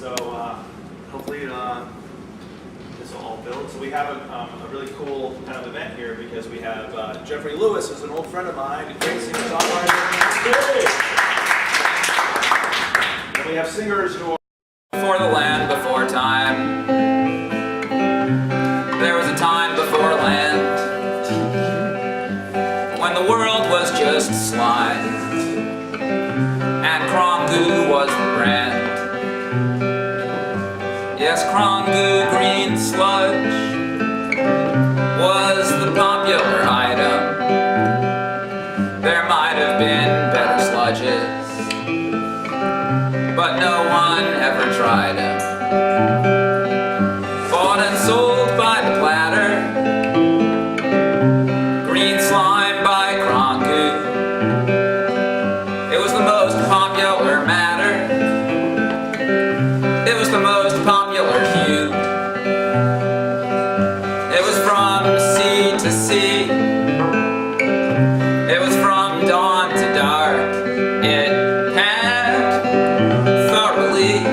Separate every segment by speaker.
Speaker 1: So hopefully this will all build. So we have a really cool kind of event here because we have Jeffrey Lewis, who's an old friend of mine, a great singer-songwriter. And we have singers who are
Speaker 2: before the land, before time. There was a time before land when the world was just slime and Congru was the brand. Yes, Congru Green Sludge was the popular item. There might have been better sludges, but no one ever tried them. Bought and sold by the platter, green slime by Congru. It was the most popular matter. It was the most popular hue. It was from sea to sea. It was from dawn to dark. It had thoroughly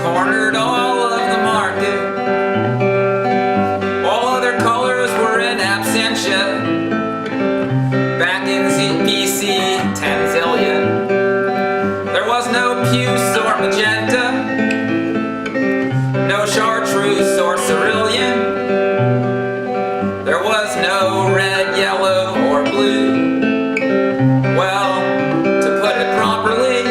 Speaker 2: cornered all of the market. All other colors were in absentia. Back in BC 10 zillion. There was no puce or magenta, no chartreuse or cerulean. There was no red, yellow, or blue. Well, to put it properly,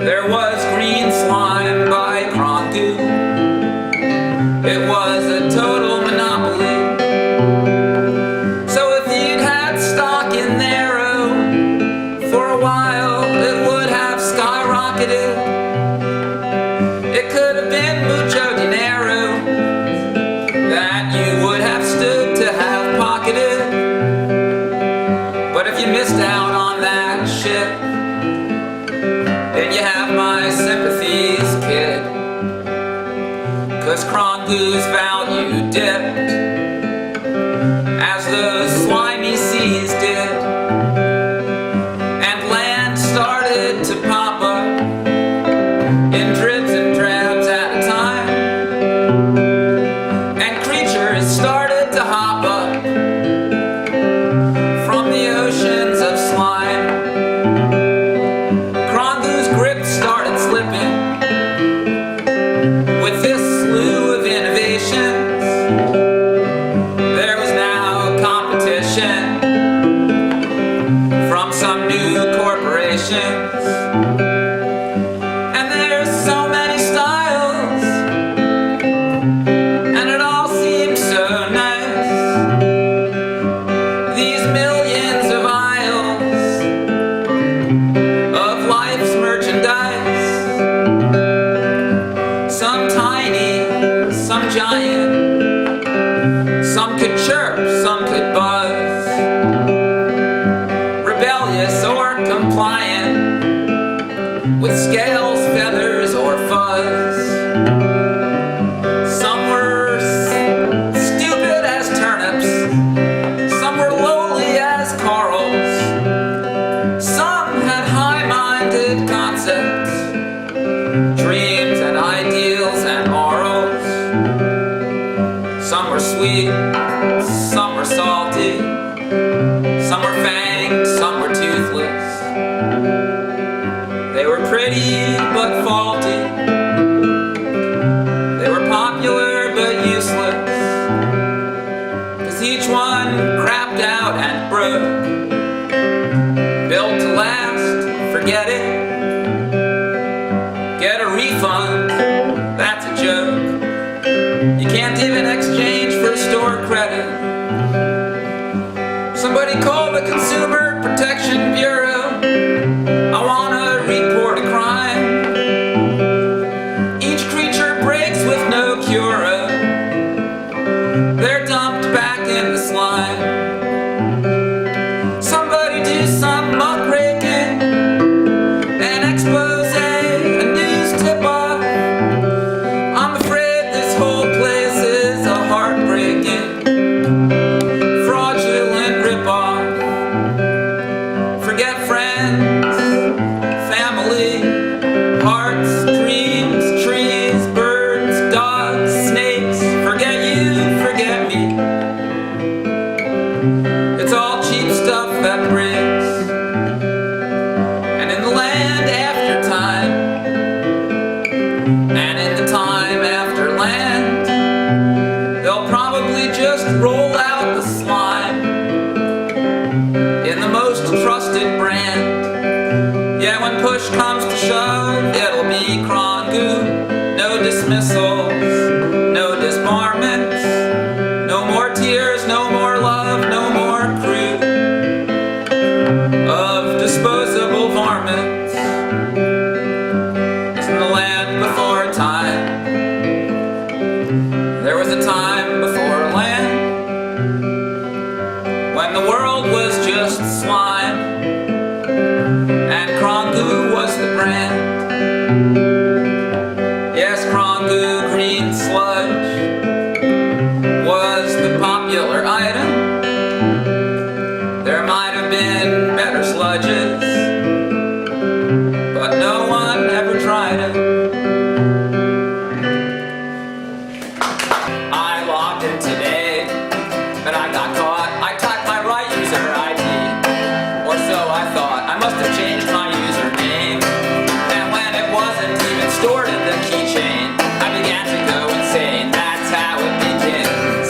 Speaker 2: there was green slime by Congru. It was a total monopoly. So if you'd had stock in Narrow for a while, it would have skyrocketed. It could have been mucho dinero that you would have stood to have pocketed. But if you missed out on that shit, then you have my sympathies, kid. 'Cause Congru's value dipped as those slimy seas did, and land started to pop up in dribs and drabs at a time, and creatures started to hop up from the oceans of slime. Congru's grip started slipping with this slew of innovations. There was now competition from some new corporations. And there's so many styles, and it all seems so nice. These millions of aisles of life's merchandise. Some tiny, some giant. Some could chirp, some could buzz. Rebellious or compliant, with scales, feathers, or fuzz. Some were stupid as turnips. Some were lowly as corals. Some had high-minded concepts, dreams and ideals and morals. Some were sweet, some were salty. Some were fanged, some were toothless. They were pretty but faulty. They were popular but useless. 'Cause each one crapped out and broke. Built to last, forget it. Get a refund, that's a joke. You can't even exchange for store credit. Somebody call the Consumer Protection Bureau. I wanna report a crime. shove, it'll be Congru. No dismissals, no disbarments, no more tears, no more love, no more crew of disposable varmints. It's in the land before time. There was a time before land when the world was just slime and Congru was the brand. Yes, Congru Green Sludge was the popular item. There might have been better sludges, but no one ever tried it. I logged in today, but I got caught. I typed my right user ID, or so I thought. I must have changed my username, and when it wasn't even stored in the keychain, I began to go insane. That's how it begins.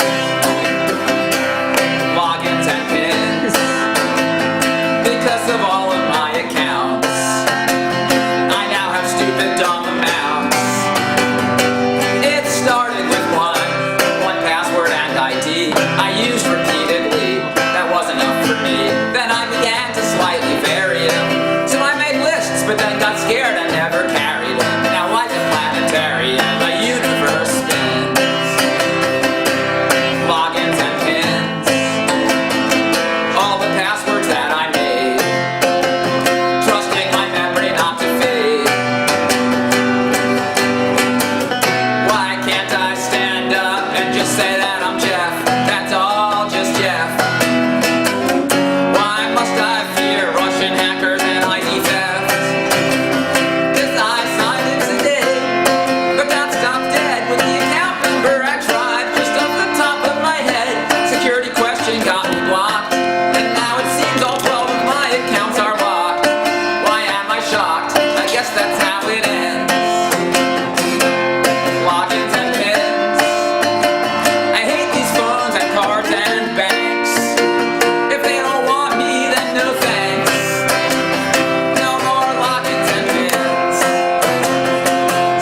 Speaker 2: Logins and pins, because of all of my accounts, I now have stupid dumb amounts. It started with one password and ID I used repeatedly. That wasn't enough for me. Then I began to slightly vary them. So I made lists, but then got scared and never carried them. Now like a planetarium, a universe spins. Logins and pins, all the passwords that I made, trusting my memory not to fade. Why can't I stand up and just say that I'm Jeff? That's all, just Jeff. Why must I fear Russian hackers and ID theft? 'Cause I signed in today, but got stopped dead with the account number I tried just off the top of my head. Security question got me blocked, and now it seems all 12 of my accounts are locked. Why am I shocked? I guess that's how it ends. Logins and pins, I hate these phones and cards and banks. If they don't want me, then no thanks. No more logins and pins.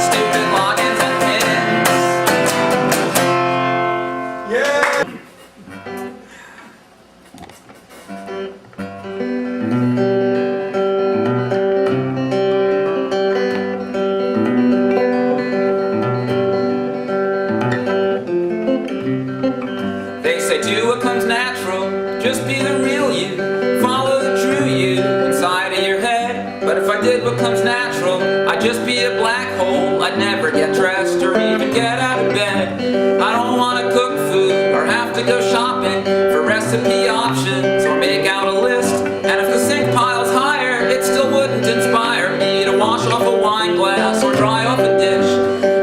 Speaker 2: Stupid logins and pins.
Speaker 1: Yeah!
Speaker 2: They say do what comes natural, just be the real you, follow the true you inside of your head. But if I did what comes natural, I'd just be a black hole. I'd never get dressed or even get out of bed. I don't want to cook food or have to go shopping for recipe options or make out a list. And if the sink pile's higher, it still wouldn't inspire me to wash off a wine glass or dry off a dish.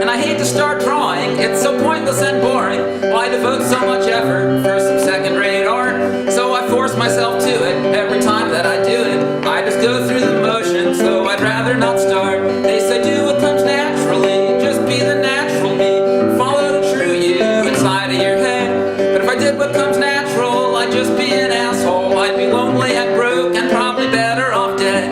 Speaker 2: And I hate to start drawing, it's so pointless and boring. Why devote so much effort for some second-rate art? So I force myself to it every time that I do it. I just go through the motions, though I'd rather not start. They say do what comes naturally, just be the natural me, follow the true you inside of your head. But if I did what comes natural, I'd just be an asshole. I'd be lonely and broke and probably better off dead.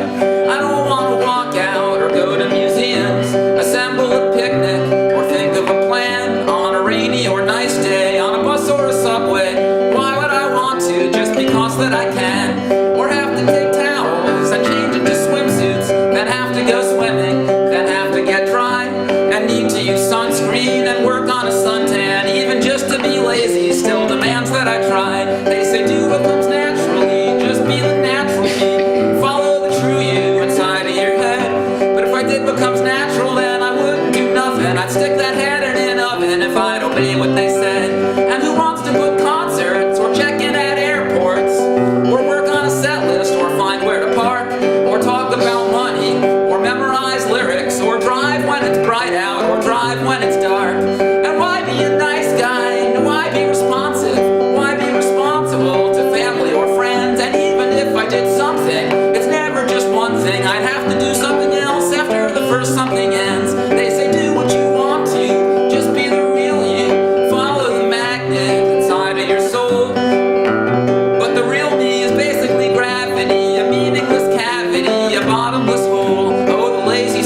Speaker 2: I don't want to walk out or go to museums, assemble a picnic, or think of a plan on a rainy or nice day on a bus or a subway. Why would I want to just because that I can? Or have to take towels and change into swimsuits, then have to go swimming, then have to get dry, and need to use sunscreen and work on a suntan. Even just to be lazy still demands that I try. They say do what comes naturally, just be the natural me, follow the true you inside of your head. But if I did what comes natural, then I wouldn't do nothing. I'd stick that head in an oven if I'd obey what they said. And who wants to book concerts or check in at airports, or work on a set list, or find where to park, or talk about money, or memorize lyrics, or drive when it's bright out, or drive when it's dark? And why be a nice guy? And why be responsive? Why be responsible to family or friends? And even if I did something, it's never just one thing. I'd have to do something else after the first something ends. They say do what you want to, just be the real you, follow the magnet inside of your soul. But the real me is basically gravity, a meaningless cavity, a bottomless hole. Oh, the lazy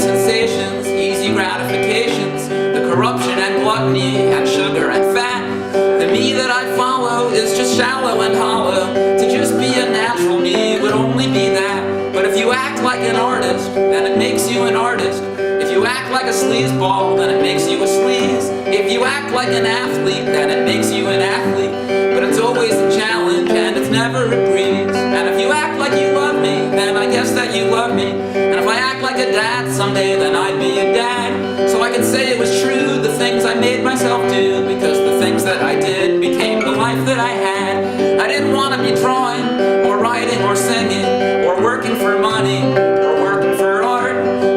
Speaker 2: act like a sleazeball, then it makes you a sleaze. If you act like an athlete, then it makes you an athlete. But it's always a challenge, and it's never a breeze. And if you act like you love me, then I guess that you love me. And if I act like a dad someday, then I'd be a dad. So I can say it was true, the things I made myself do, because the things that I did became the life that I had. I didn't want to be drawing, or writing, or singing, or working for money, or working for art,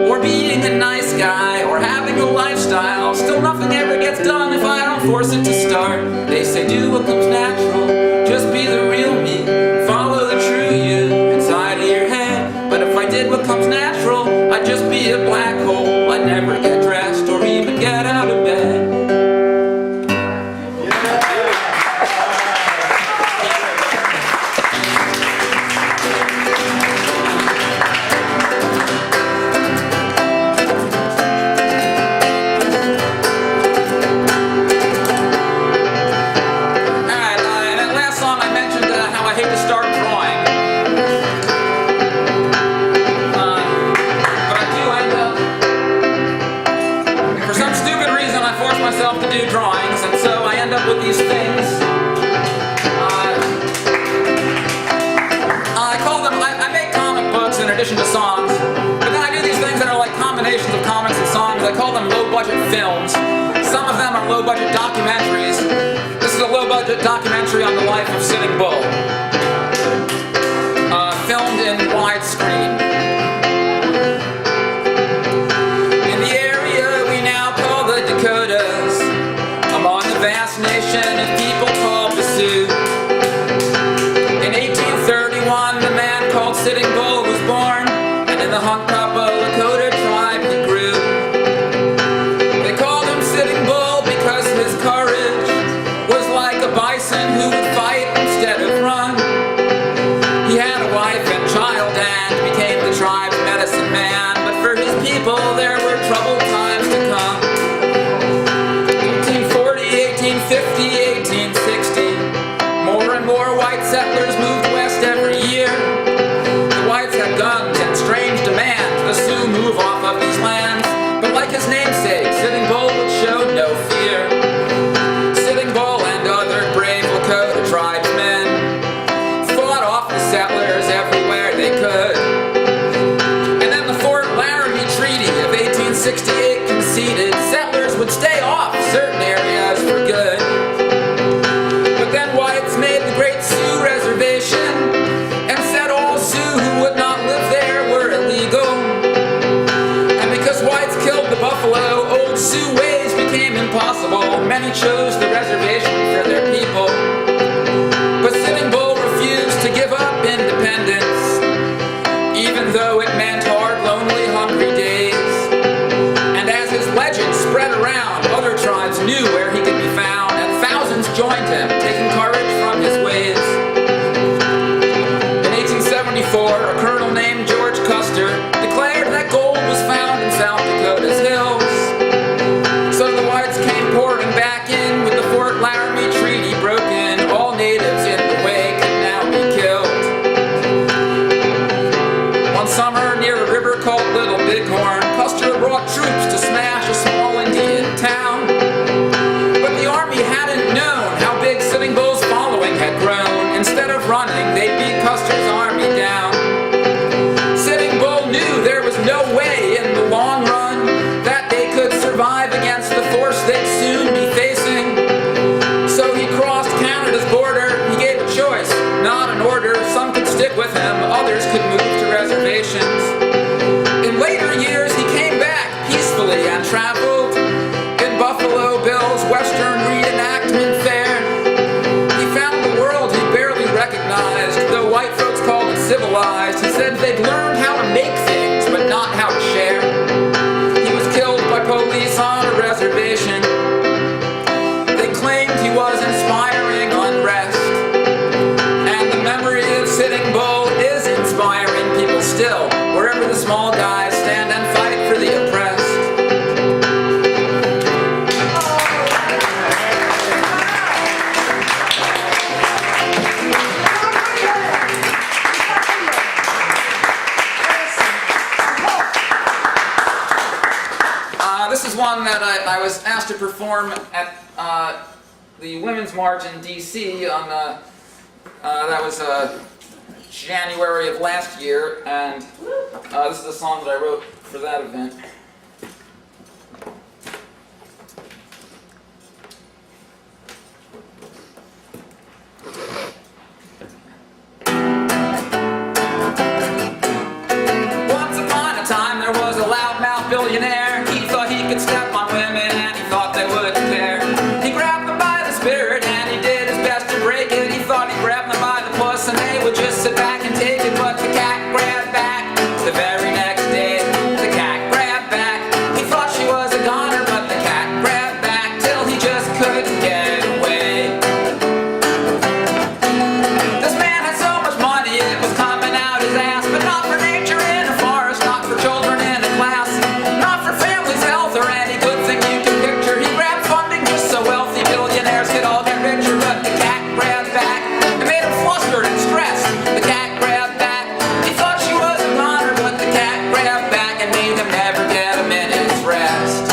Speaker 2: or being a nice guy, or having a lifestyle. Still nothing ever gets done if I don't force it to start. They say do what comes natural, just be the real me, follow the true you inside of your head. But if I did what comes natural, I'd just be a black hole. I'd never get dressed or even get out of bed. To do drawings, and so I end up with these things. I call them, I make comic books in addition to songs, but then I do these things that are like combinations of comics and songs. I call them low-budget films. Some of them are low-budget documentaries. This is a low-budget documentary on the life of Sitting Bull, filmed in widescreen. In the area we now call the Dakotas, among the vast nation of people called the Sioux. In 1831, the man called Sitting Bull was born, and in the Hunkpapa Lakota tribe he grew. They called him Sitting Bull because his courage was like a bison who would fight instead of run. He had a wife and child and became the tribe's medicine man, but for his people there were troubled times to come. 1850, 1860, more and more white settlers moved west every year. The whites had guns and strange demands. The Sioux move off of these lands, but like his namesake, Sitting Bull would show no fear. Sitting Bull and other brave Lakota tribesmen fought off the settlers everywhere they could. And then the Fort Laramie Treaty of 1868 conceded settlers would stay off certain areas for good. But then whites made the Great Sioux Reservation and said all Sioux who would not live there were illegal. And because whites killed the buffalo, old Sioux ways became impossible. Many chose the reservation for their people. But Sitting Bull refused to give up independence, even though it meant hard, lonely, hungry days. And as his legend spread around, other tribes knew where he could be found, and thousands joined him, taking courage from his ways. In 1874, a colonel named George Custer declared that gold was found in South Dakota's hills. So the whites came pouring back in with the Fort Laramie Treaty broken. All natives in the way could now be killed. One summer near a river called Little Bighorn, Custer brought troops to smash a small Indian town. But the army hadn't known how big Sitting Bull's following had grown. Instead of running, they beat Custer's army down. Sitting Bull knew there was no way in the long run that they could survive against the force they'd soon be facing. So he crossed Canada's border. He gave a choice, not an order. Some could stick with him, others could move to reservations. In later years, he came back peacefully and traveled in Buffalo Bill's Western reenactment fair. He found the world he barely recognized, though white folks called it civilized. He said they'd learned how to make things, but not how to share. He was killed by police on a reservation. They claimed he was inspiring unrest. And the memory of Sitting Bull is inspiring people still, wherever the small guys stand and fight for the oppressed. This is one that I was asked to perform at the Women's March in D.C. on that was January of last year, and this is a song that I wrote for that event. Once upon a time there was a loudmouth billionaire. He thought he could step on women and he thought they wouldn't care. He grabbed them by the spirit and he did his best to break it. He thought he grabbed them by the puss and they would just sit back and take it. But the cat grabbed back the very next day. The cat grabbed back. He thought she was a goner, but the cat grabbed back till he just couldn't get away. This man had so much money it was coming out his ass, but not for nature in a forest, not for children in a class, not for family's health or any good thing you can picture. He grabbed funding just so wealthy billionaires could all get richer, but the cat grabbed back. It made him flustered and stressed. The cat grabbed back. He thought she was a goner, but the cat grabbed back and made him never get a minute's rest.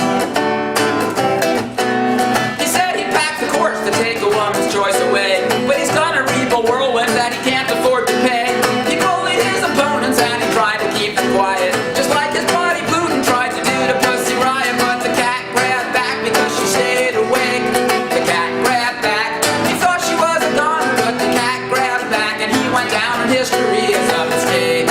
Speaker 2: He said he'd pack the courts to take a woman's choice away, but he's gonna reap a whirlwind that he can't afford to pay. He bullied his opponents and he tried to keep them quiet, just like his buddy Putin tried to do to Pussy Riot. But the cat grabbed back because she stayed awake. The cat grabbed back. He thought she was a goner, but the cat grabbed back and he went down in history as a mistake.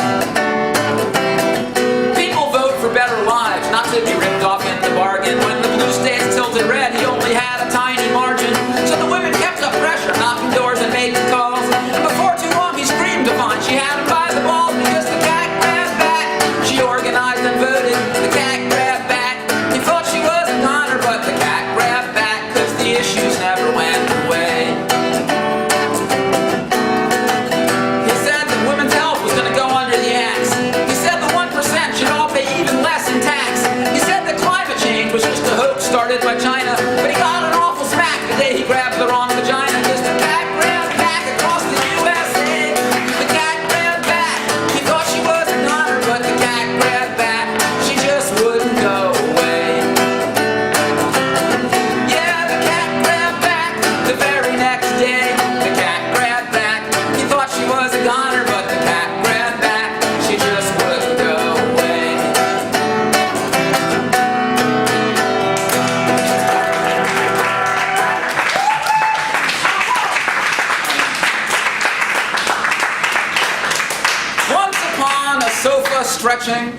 Speaker 2: People vote for better lives, not to be ripped off in the bargain. When the blue states tilted red, he only had a tiny margin. So the women kept up pressure, knocking doors and making calls. And before too long he screamed to find she had him by the balls because the cat grabbed back. She organized and voted. The cat grabbed back. He thought she was a goner, but the cat grabbed back because the issues never went away. He said that women's health was going to go under the axe. He said the 1% should all pay even less in tax. He said that climate change was just a hoax started by China, but he got an awful smack the day he grabbed the wrong vagina, because the cat grabbed back across the USA. The cat grabbed back. He thought she was a goner, but the cat grabbed back. She just wouldn't go away. Yeah, the cat grabbed back the very next day. The cat grabbed back. He thought she was a goner, but the cat grabbed back. She just wouldn't go away. Once upon a sofa stretching,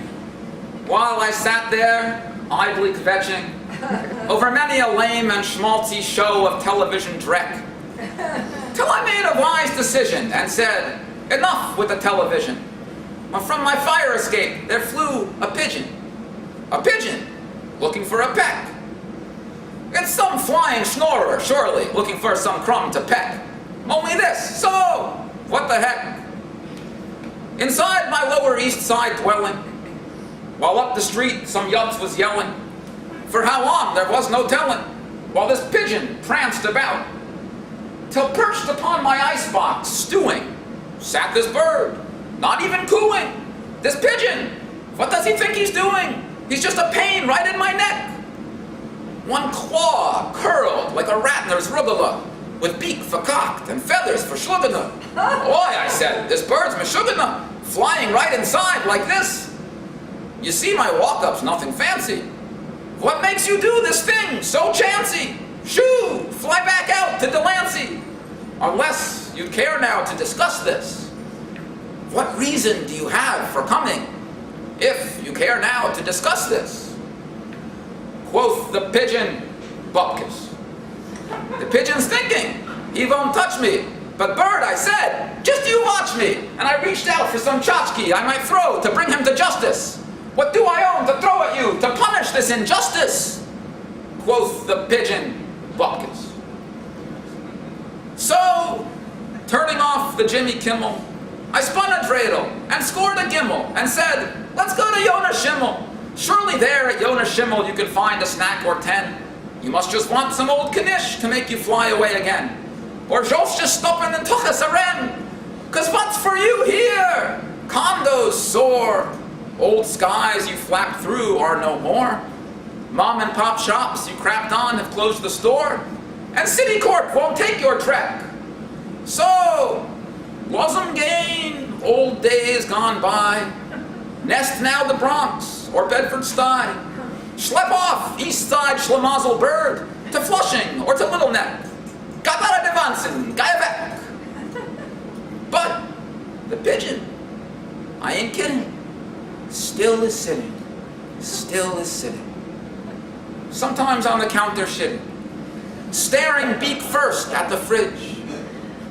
Speaker 2: while I sat there idly kvetching over many a lame and schmaltzy show of television dreck, till I made a wise decision and said, enough with the television. Well, from my fire escape there flew a pigeon. A pigeon looking for a peck. It's some flying snorer, surely, looking for some crumb to peck. Only this, so what the heck? Inside my Lower East Side dwelling, while up the street some yubs was yelling, for how long there was no telling, while this pigeon pranced about, till perched upon my icebox stewing, sat this bird, not even cooing. This pigeon, what does he think he's doing? He's just a pain right in my neck. One claw curled like a Ratner's rugula, with beak for cocked and feathers for schlugana. Boy, I said, this bird's mashugana, flying right inside like this. You see, my walk-up's nothing fancy. What makes you do this thing so chancy? Shoo, fly back out to Delancey. Unless you'd care now to discuss this. What reason do you have for coming, if you care now to discuss this? Quoth the pigeon, Bupkis. The pigeon's thinking, he won't touch me. But bird, I said, just you watch me. And I reached out for some tchotchke I might throw to bring him to justice. What do I own to throw at you to punish this injustice? Quoth the pigeon, Bupkis. So, turning off the Jimmy Kimmel, I spun a dreidel and scored a gimel and said, let's go to Yonah Schimmel. Surely there at Yonah Schimmel you can find a snack or 10. You must just want some old knish to make you fly away again. Or Jol's just stopping and took us a ren. Cause what's for you here? Condos soar. Old skies you flap through are no more. Mom and pop shops you crapped on have closed the store, and City Court won't take your trek. So, wasn't gain, old days gone by. Nest now the Bronx or Bedford-Stuy. Schlep off East Side Schlemazelberg to Flushing or to Little Neck. Kapara de Vansen, Guyavec. But the Pigeon, I ain't kidding, still is sitting. Sometimes on the counter shitting, staring beak first at the fridge,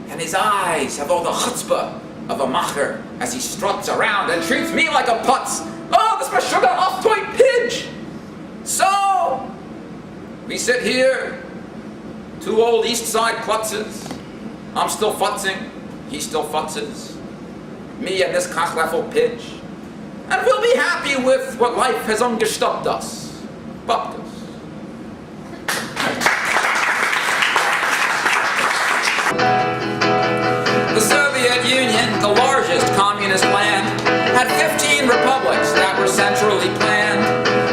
Speaker 2: and his eyes have all the chutzpah of a macher as he struts around and treats me like a putz. Oh, this my sugar off toy pidge! So, we sit here, two old East Side klutzes. I'm still futzing, he still futzes. Me and this kachleffel pidge. And we'll be happy with what life has ungestoppt us. Bupped us. The Soviet Union, the largest communist land, had 15 republics that were centrally planned.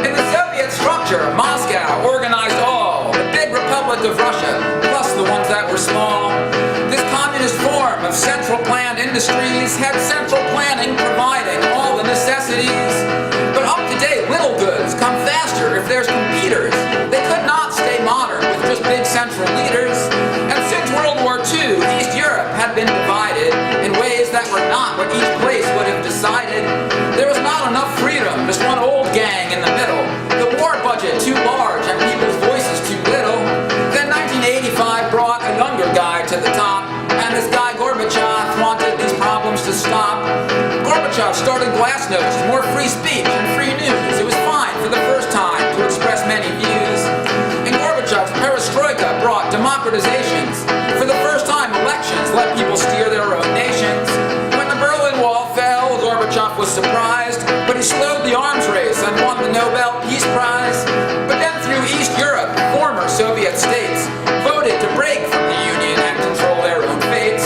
Speaker 2: In the Soviet structure, Moscow organized all, the big republic of Russia, plus the ones that were small. This communist form of central planned industries had central planning providing all the necessities. But up-to-date little goods come faster if there's competers. They could not stay modern with just big central leaders. And since World War II, East Europe had been divided in ways that were not what each place would have decided. There was not enough freedom, just one old gang in the middle. The war budget too large and people's voices too little. Then 1985 brought a younger guy to the top, and this guy Gorbachev wanted these problems to stop. Gorbachev started glasnost, more free speech and free news. It was fine for the first time to express many views. And Gorbachev's perestroika brought democratizations. For the first time, elections let people steer their own nations. When the Berlin Wall fell, Gorbachev was surprised, but he slowed the arms race and won the Nobel Peace Prize. But then through East Europe, former Soviet states voted to break from the Union and control their own fates.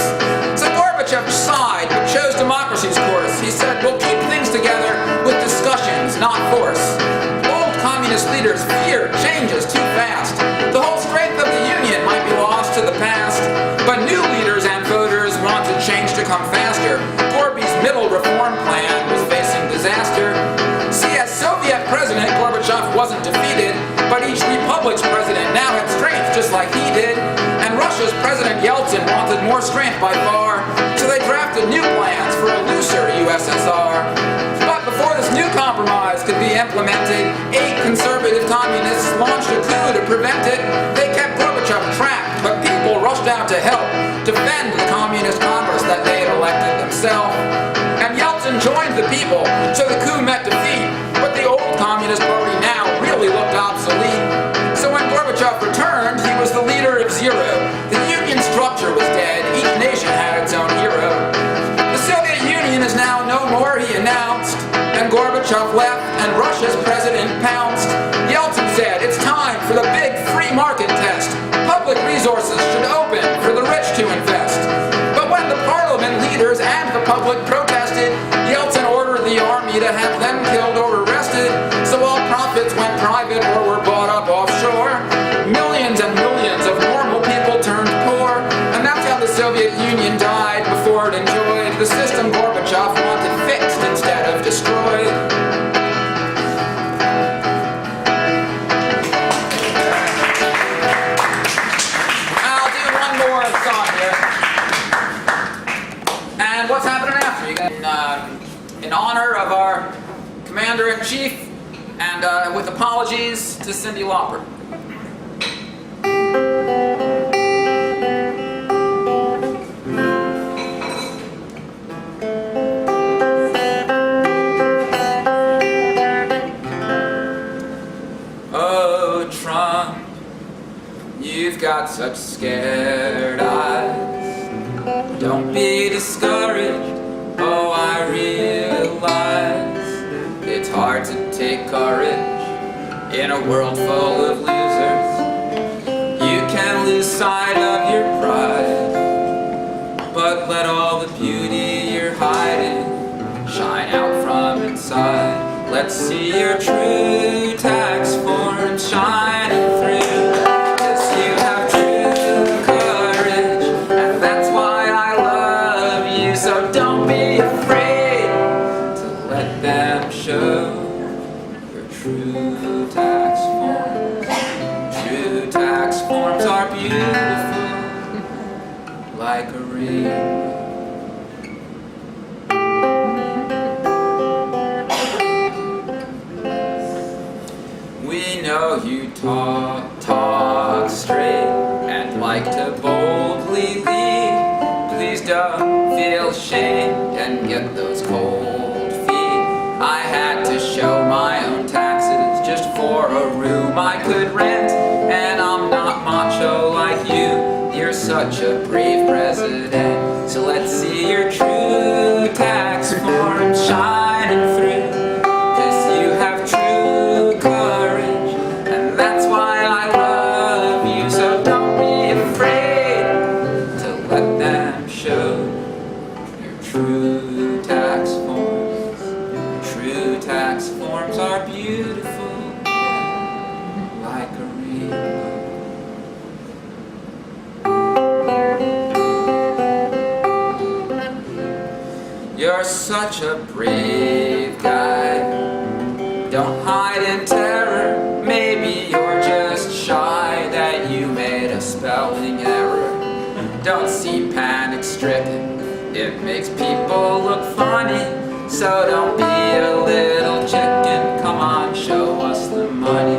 Speaker 2: So Gorbachev sighed, but chose democracy's course. He said, we'll keep things together with discussions, not force. Old communist leaders fear changes too fast. The whole strength of the Union might be lost to the past. But new leaders and voters wanted change to come faster. Gorby's middle reform plan was facing disaster. See, as Soviet president, Gorbachev wasn't defeated, but each republic's president now had strength just like he did. And Russia's President Yeltsin wanted more strength by far, so they drafted new plans for a looser USSR. But before this new compromise could be implemented, 8 conservative communists launched a coup to prevent it. They kept Gorbachev trapped, but people rushed out to help defend the communist Congress that they had elected themselves. And Yeltsin joined the people, so the coup met defeat. But the old Communist Party now really looked obsolete. So when Gorbachev returned, he was the leader of zero. The Union structure was dead. Each nation had its own hero. The Soviet Union is now no more, he announced. And Gorbachev left, and Russia's president pounced. Yeltsin said, it's time for the big free market test. Public resources should open for the rich to invest. But when the parliament leaders and the public protested, Yeltsin ordered the army to have them killed or arrested. So all profits went private or were bought up offshore. Millions and millions of normal people turned poor. And that's how the Soviet Union died before it enjoyed the system Gorbachev wanted fixed instead of destroyed. I'll do one more song here. And what's happening after? You got in honor of our Commander-in-Chief and with apologies to Cyndi Lauper. Oh, Trump, you've got such scared eyes. Don't be discouraged, oh, I realize it's hard to take courage in a world full of losers. You can lose sight of your pride, but let all the beauty you're hiding shine out from inside. Let's see your true tax form a rainbow. We know you talk straight and like to boldly lead. Please don't feel ashamed and get those cold feet. I had to show my own taxes just for a room I could rent, and I'm not macho like you. You're such a brave president. So let's see your true tax form shining through. 'Cause you have true courage, and that's why I love you. So don't be afraid to let them show your true tax forms. True tax forms are beautiful, like a rainbow. You're such a brave guy. Don't hide in terror. Maybe you're just shy that you made a spelling error. Don't see panic stricken. It makes people look funny. So don't be a little chicken. Come on, show us the money.